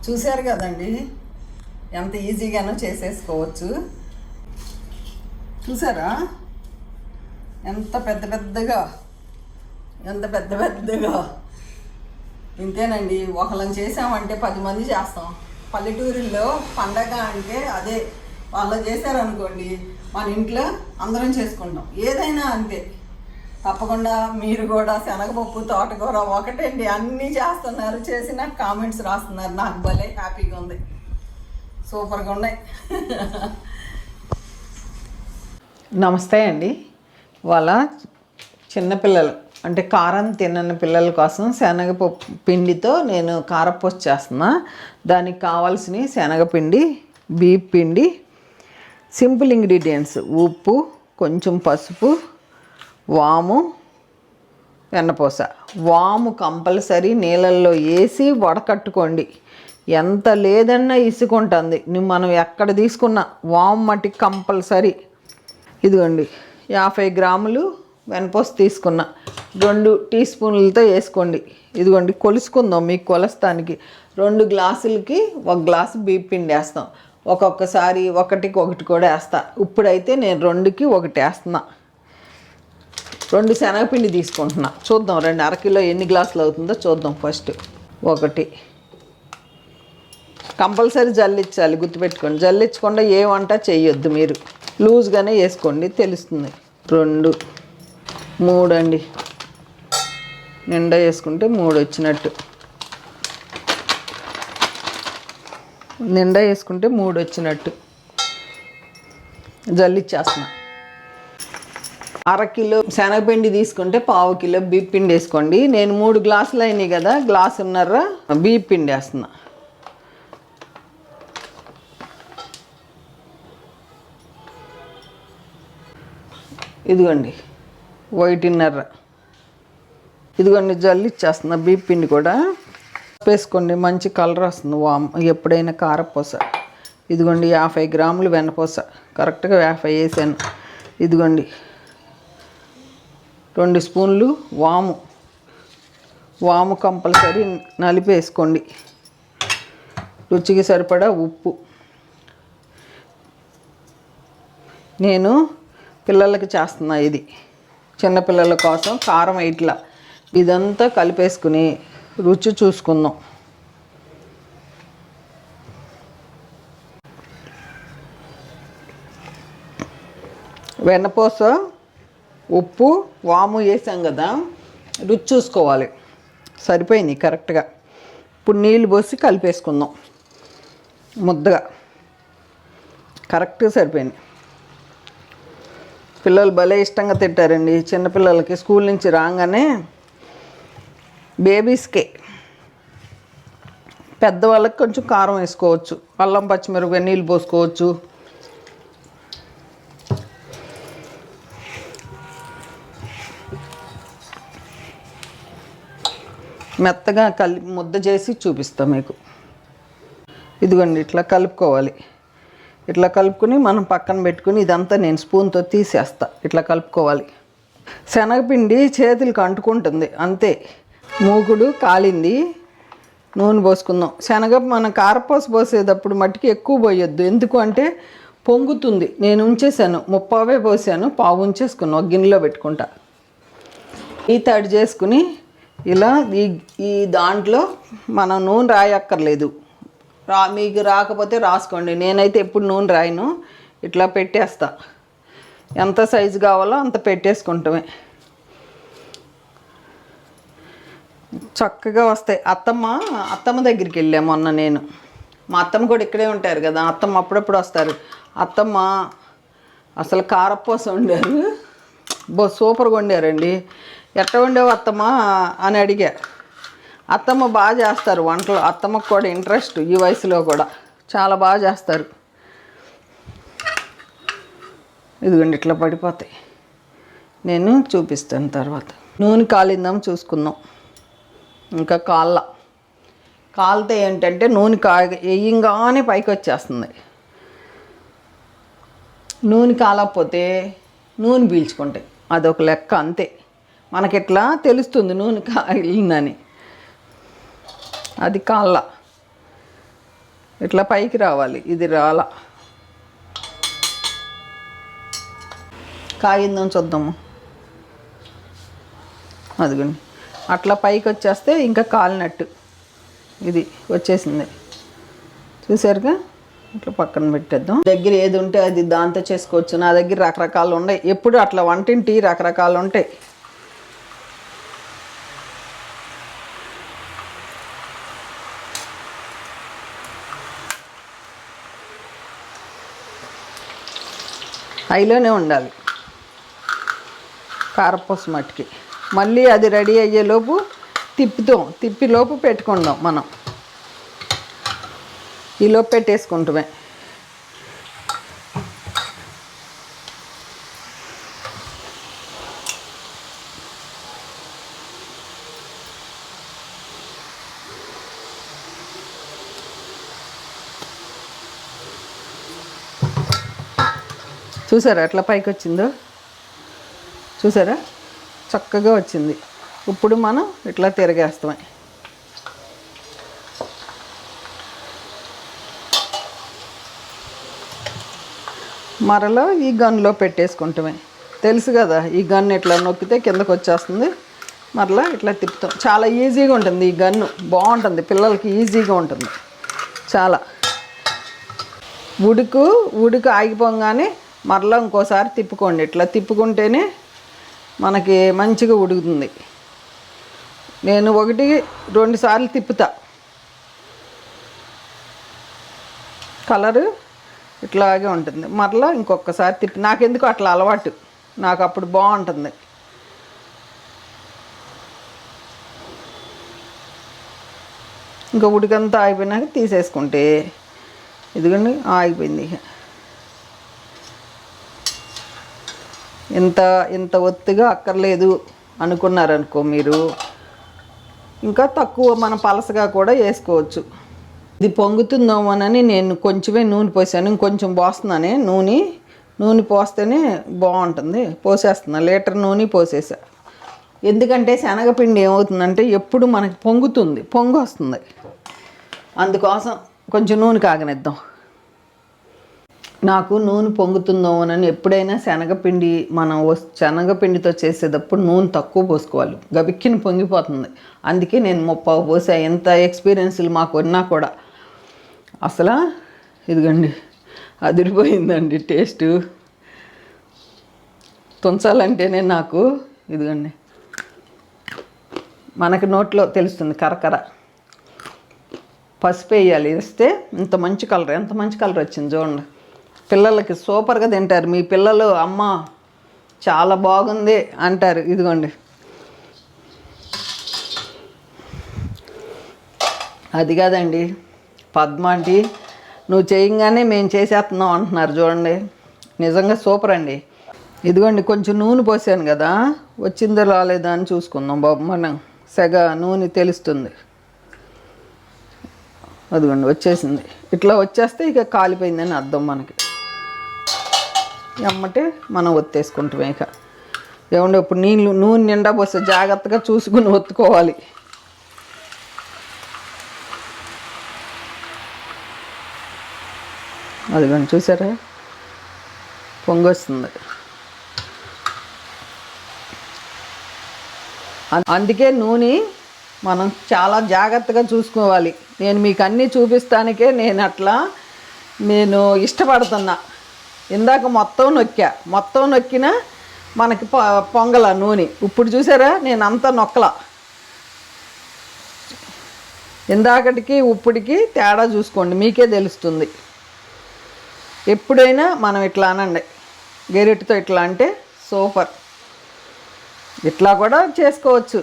చూశారు కదండి, ఎంత ఈజీగానో చేసేసుకోవచ్చు. చూసారా ఎంత పెద్ద పెద్దగా ఇంతేనండి. ఒకళ్ళని చేసామంటే 10 మంది చేస్తాం. పల్లెటూరుల్లో పండగ అంటే అదే. వాళ్ళు చేశారనుకోండి, మన ఇంట్లో అందరం చేసుకుంటాం. ఏదైనా అంతే. తప్పకుండా మీరు కూడా శనగపప్పు, తోటకూర ఒకటండి అన్నీ చేస్తున్నారు. చేసి నాకు కామెంట్స్ రాస్తున్నారు. నాకు భలే హ్యాపీగా ఉంది. సూపర్గా ఉన్నాయి. నమస్తే అండి. వాళ్ళ చిన్నపిల్లలు అంటే కారం తినని పిల్లల కోసం శనగపప్పు పిండితో నేను కారపూస చేస్తున్నా. దానికి కావాల్సిన శనగపిండి, బియ్యం పిండి, సింపుల్ ఇంగ్రీడియంట్స్ ఉప్పు, కొంచెం పసుపు, వాము, వెన్నపూస. వాము కంపల్సరీ నీళ్ళల్లో వేసి వడకట్టుకోండి. ఎంత లేదన్నా ఇసుకుంటుంది. మనం ఎక్కడ తీసుకున్నా వాము మట్టికి కంపల్సరీ. ఇదిగోండి 50 గ్రాములు వెన్నపూస తీసుకున్నా. 2 టీ స్పూన్లతో వేసుకోండి. ఇదిగోండి కొలుసుకుందాం మీకు కొలస్తానికి. 2 గ్లాసులకి 1 గ్లాసు బియ్యం పిండి వేస్తాం. ఒక్కొక్కసారి ఒకటికి ఒకటి కూడా వేస్తా. ఇప్పుడైతే నేను 2కి 1 వేస్తున్నా. 2 శనగపిండి తీసుకుంటున్నా. చూద్దాం 2 అరకిలో ఎన్ని గ్లాసులు అవుతుందో చూద్దాం. ఫస్ట్ 1 కంపల్సరీ జల్లించాలి, గుర్తుపెట్టుకోండి. జల్లించకుండా ఏ వంట చేయొద్దు. మీరు లూజ్గానే వేసుకోండి, తెలుస్తుంది. 2, 3 అండి. నిండా వేసుకుంటే 3 వచ్చినట్టు. నిండా వేసుకుంటే 3 వచ్చినట్టు. జల్లిచ్చేస్తున్నా. 1/2 కిలో శనగపిండి తీసుకుంటే 1/4 కిలో బియ్యం పిండి వేసుకోండి. నేను 3 గ్లాసులు అయినాయి కదా, గ్లాసున్నర బియ్యం పిండి వేస్తున్నా. ఇదిగోండి 1.5. ఇదిగోండి జల్లిచ్చేస్తున్నా. బియ్యం పిండి కూడా వేసుకోండి, మంచి కలర్ వస్తుంది వామ్ ఎప్పుడైనా కారపూస. ఇదిగోండి 50 గ్రాములు వెన్నపూస, కరెక్ట్గా 50 వేసాను. ఇదిగోండి 2 స్పూన్లు వాము కంపల్సరీ నలిపేసుకోండి. రుచికి సరిపడా ఉప్పు. నేను పిల్లలకి చేస్తున్నా. ఇది చిన్నపిల్లల కోసం కారం ఇట్లా ఇదంతా కలిపేసుకుని రుచి చూసుకుందాం. వెన్నపూస, ఉప్పు, వాము వేసాం కదా, రుచి చూసుకోవాలి. సరిపోయింది కరెక్ట్గా. ఇప్పుడు నీళ్ళు పోసి కలిపేసుకుందాం ముద్దగా. కరెక్ట్గా సరిపోయింది. పిల్లలు భలే ఇష్టంగా తింటారండి. చిన్నపిల్లలకి స్కూల్ నుంచి రాగానే, బేబీస్కే. పెద్దవాళ్ళకి కొంచెం కారం వేసుకోవచ్చు. అల్లం పచ్చిమిరపకాయ నీళ్ళు పోసుకోవచ్చు. మెత్తగా ముద్ద చేసి చూపిస్తాం మీకు. ఇదిగోండి ఇట్లా కలుపుకోవాలి. ఇట్లా కలుపుకొని మనం పక్కన పెట్టుకుని ఇదంతా నేను స్పూన్తో తీసేస్తా. ఇట్లా కలుపుకోవాలి. శనగపిండి చేతులకు అంటుకుంటుంది అంతే. మూకుడు కాలింది, నూనె పోసుకుందాం. మనం కారపూస పోసేటప్పుడు మట్టికి ఎక్కువ పోయొద్దు. ఎందుకు అంటే పొంగుతుంది. నేను ఉంచేసాను, 30 పోసాను, 1/2 ఉంచేసుకున్నాను. ఒక గిన్నెలో పెట్టుకుంటా. ఈ తడి చేసుకుని ఇలా ఈ దాంట్లో మనం నూనె రాయక్కర్లేదు. మీకు రాకపోతే రాసుకోండి. నేనైతే ఎప్పుడు నూనె రాయను. ఇట్లా పెట్టేస్తా. ఎంత సైజు కావాలో అంత పెట్టేసుకుంటామే. చక్కగా వస్తాయి. అత్తమ్మ దగ్గరికి వెళ్ళాము మొన్న నేను. మా అత్తమ్మ కూడా ఇక్కడే ఉంటారు కదా. అత్తమ్మ అప్పుడప్పుడు వస్తారు. అత్తమ్మ అసలు కారపూస వండారు. సూపర్గా వండారండి. ఎట్లా వండావు అత్తమ్మ అని అడిగా. అత్తమ్మ బాగా చేస్తారు వంటలు. అత్తమ్మకు కూడా ఇంట్రెస్ట్. ఈ వయసులో కూడా చాలా బాగా చేస్తారు. ఇదిగోండి ఇట్లా పడిపోతాయి. నేను చూపిస్తాను తర్వాత. నూనె కాలిందాం చూసుకుందాం. ఇంకా కాలితే ఏంటంటే నూనె వేయంగానే పైకి వచ్చేస్తుంది. నూనె కాలకపోతే నూనె పీల్చుకుంటాయి. అదొక లెక్క అంతే. మనకిట్లా తెలుస్తుంది నూనె కాలిందని. అది కాళ్ళ ఇట్లా పైకి రావాలి. ఇది రాలా. కాగిందని చూద్దాము. అదిగోండి అట్లా పైకి వచ్చేస్తే ఇంకా కాలినట్టు. ఇది వచ్చేసింది చూసారుగా. ఇట్లా పక్కన పెట్టేద్దాం. దగ్గర ఏది ఉంటే అది దాంతో చేసుకోవచ్చు. నా దగ్గర రకరకాలు ఉన్నాయి. ఎప్పుడు అట్లా వంటింటి రకరకాలు ఉంటాయి. హైలోనే ఉండాలి కారపూస మట్టుకి. మళ్ళీ అది రెడీ అయ్యేలోపు తిప్పిలోపు పెట్టుకుందాం మనం. ఈలోపు పెట్టేసుకుంటామే. చూసారా ఎట్లా పైకి వచ్చిందో? చూసారా చక్కగా వచ్చింది. ఇప్పుడు మనం ఇట్లా తిరగేస్తామే. మరలా ఈ గన్లో పెట్టేసుకుంటామే. తెలుసు కదా, ఈ గన్ ఇట్లా నొక్కితే కిందకు వచ్చేస్తుంది. మరలా ఇట్లా తిప్పుతాం. చాలా ఈజీగా ఉంటుంది ఈ గన్ను. బాగుంటుంది, పిల్లలకి ఈజీగా ఉంటుంది చాలా. ఉడుకు ఆగిపోగానే మరలా ఇంకోసారి తిప్పుకోండి. ఇట్లా తిప్పుకుంటేనే మనకి మంచిగా ఉడుకుతుంది. నేను 1-2 సార్లు తిప్పుతా. కలరు ఇట్లాగే ఉంటుంది. మరలా ఇంకొకసారి తిప్పి, నాకెందుకు అట్లా అలవాటు, నాకు అప్పుడు బాగుంటుంది. ఇంకా ఉడికంతా ఆగిపోయినాక తీసేసుకుంటే ఇదిగోండి ఆగిపోయింది. ఇంత ఒత్తిగా అక్కర్లేదు అనుకున్నారనుకో మీరు, ఇంకా తక్కువ మనం పలసగా కూడా వేసుకోవచ్చు. ఇది పొంగుతుందేమోనని నేను కొంచెమే నూనె పోసాను. ఇంకొంచెం పోస్తున్నానే నూనె పోస్తేనే బాగుంటుంది. పోసేస్తున్నా, లీటర్ నూనె పోసేసా. ఎందుకంటే శనగపిండి ఏమవుతుందంటే ఎప్పుడు మనకి పొంగు వస్తుంది. అందుకోసం కొంచెం నూనె కాగనిద్దాం. నాకు నూనె పొంగుతుందోనని ఎప్పుడైనా శనగపిండితో చేసేటప్పుడు నూనె తక్కువ పోసుకోవాలి. గబిక్కిని పొంగిపోతుంది. అందుకే నేను 30 పోసా. ఎంత ఎక్స్పీరియన్స్లు మాకు ఉన్నా కూడా. అసలు ఇదిగండి అదిరిపోయిందండి టేస్టు. తుంచాలంటేనే నాకు ఇదిగండి మనకి నోట్లో తెలుస్తుంది కరకర. పసుపు వేయాలి. వేస్తే ఎంత మంచి కలర్ వచ్చింది చూడండి. పిల్లలకి సూపర్గా తింటారు. మీ పిల్లలు అమ్మ చాలా బాగుంది అంటారు. ఇదిగోండి అది కాదండి పద్మ ఆంటీ, నువ్వు చేయగానే మేము చేసేస్తున్నాం అంటున్నారు చూడండి. నిజంగా సూపర్ అండి. ఇదిగోండి కొంచెం నూనె పోసాను కదా, వచ్చిందో రాలేదా అని చూసుకుందాం బాబు. మనం సెగ నూనె తెలుస్తుంది. అదిగోండి వచ్చేసింది. ఇట్లా వచ్చేస్తే ఇక కాలిపోయిందని అర్థం మనకి. ఎమ్మటే మనం ఒత్తేసుకుంటాం. ఇక ఏమంటే ఇప్పుడు నూనె నిండా పోస్తే జాగ్రత్తగా చూసుకుని ఒత్తుకోవాలి. అదిగోండి చూసారా పొంగొస్తుంది. అందుకే నూనె మనం చాలా జాగ్రత్తగా చూసుకోవాలి. నేను మీకు అన్నీ చూపిస్తానికే నేను ఇష్టపడుతున్నా. ఇందాక మొత్తం నొక్కినా మనకి పొంగల నూనె. ఇప్పుడు చూసారా నేను అంతా నొక్కలా. ఇందాకటికి ఇప్పటికి తేడా చూసుకోండి, మీకే తెలుస్తుంది. ఎప్పుడైనా మనం ఇట్లా అనండి, గెరిటితో ఇట్లా అంటే సూపర్. ఇట్లా కూడా చేసుకోవచ్చు.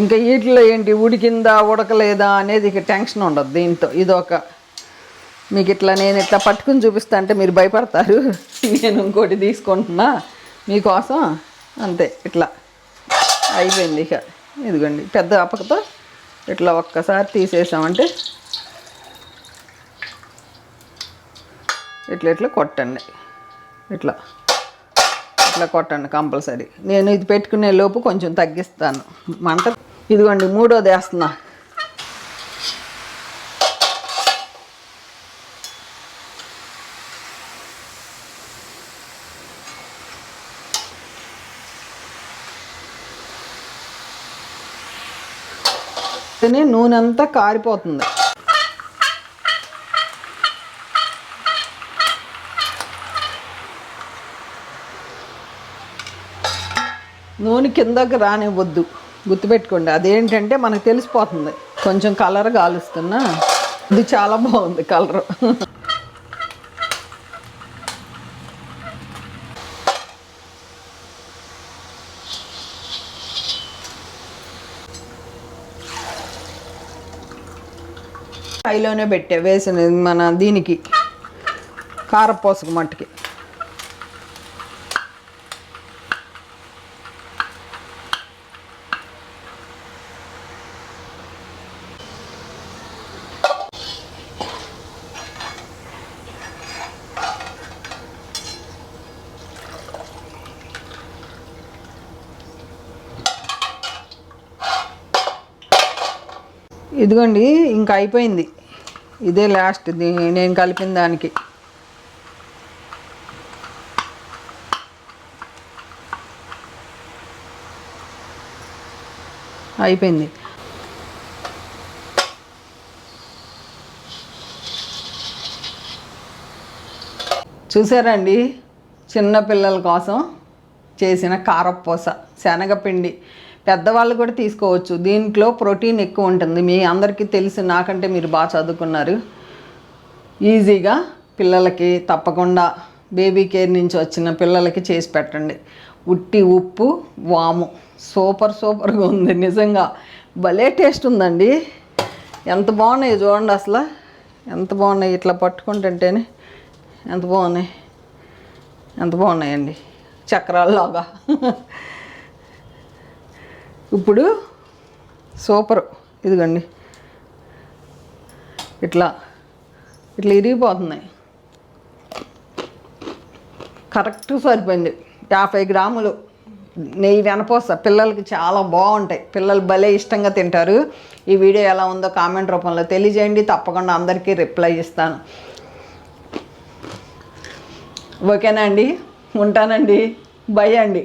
ఇంకా వీటిలో ఏంటి ఉడికిందా ఉడకలేదా అనేది ఇక టెన్షన్ ఉండదు దీంతో. మీకు నేను ఇట్లా పట్టుకుని చూపిస్తా అంటే మీరు భయపడతారు. నేను ఇంకోటి తీసుకుంటున్నా మీకోసం అంతే. ఇట్లా అయిపోయింది. ఇక ఇదిగోండి పెద్ద అప్పకతో ఇట్లా ఒక్కసారి తీసేసామంటే ఇట్లా కొట్టండి. ఇట్లా కొట్టండి కంపల్సరీ. నేను ఇది పెట్టుకునే లోపు కొంచెం తగ్గిస్తాను మంట. ఇదిగోండి మూడోది వేస్తున్నా. నూనె అంతా కారిపోతుంది. నూనె కిందకి రానివ్వద్దు, గుర్తుపెట్టుకోండి. అదేంటంటే మనకు తెలిసిపోతుంది. కొంచెం కలర్ కాలుస్తున్నా, ఇది చాలా బాగుంది కలర్. హైలోనే పెట్టే వేసిన మన దీనికి కారపూసకు మట్టుకి. ఇదిగోండి, ఇంకా అయిపోయింది. ఇదే లాస్ట్ నేను కలిపిన దానికి. అయిపోయింది. చూసారండి, చిన్నపిల్లల కోసం చేసిన కారపూస శనగపిండి. పెద్దవాళ్ళు కూడా తీసుకోవచ్చు. దీంట్లో ప్రోటీన్ ఎక్కువ ఉంటుంది. మీ అందరికీ తెలిసి, నాకంటే మీరు బాగా చదువుకున్నారు. ఈజీగా పిల్లలకి తప్పకుండా బేబీ కేర్ నుంచి వచ్చిన పిల్లలకి చేసి పెట్టండి. ఉట్టి ఉప్పు, వాము, సూపర్గా ఉంది. నిజంగా భలే టేస్ట్ ఉందండి. ఎంత బాగున్నాయి చూడండి, అసలు ఎంత బాగున్నాయి. ఇట్లా పట్టుకుంటుంటేనే ఎంత బాగున్నాయండి, చక్రాల్లాగా. ఇప్పుడు సూపర్. ఇదిగోండి, ఇట్లా ఇరిగిపోతున్నాయి. కరెక్ట్ సరిపోయింది. 50 గ్రాములు నెయ్యి వెనపోస. పిల్లలకి చాలా బాగుంటాయి. పిల్లలు భలే ఇష్టంగా తింటారు. ఈ వీడియో ఎలా ఉందో కామెంట్ రూపంలో తెలియజేయండి. తప్పకుండా అందరికీ రిప్లై ఇస్తాను. ఓకేనా అండి? ఉంటానండి. బై అండి.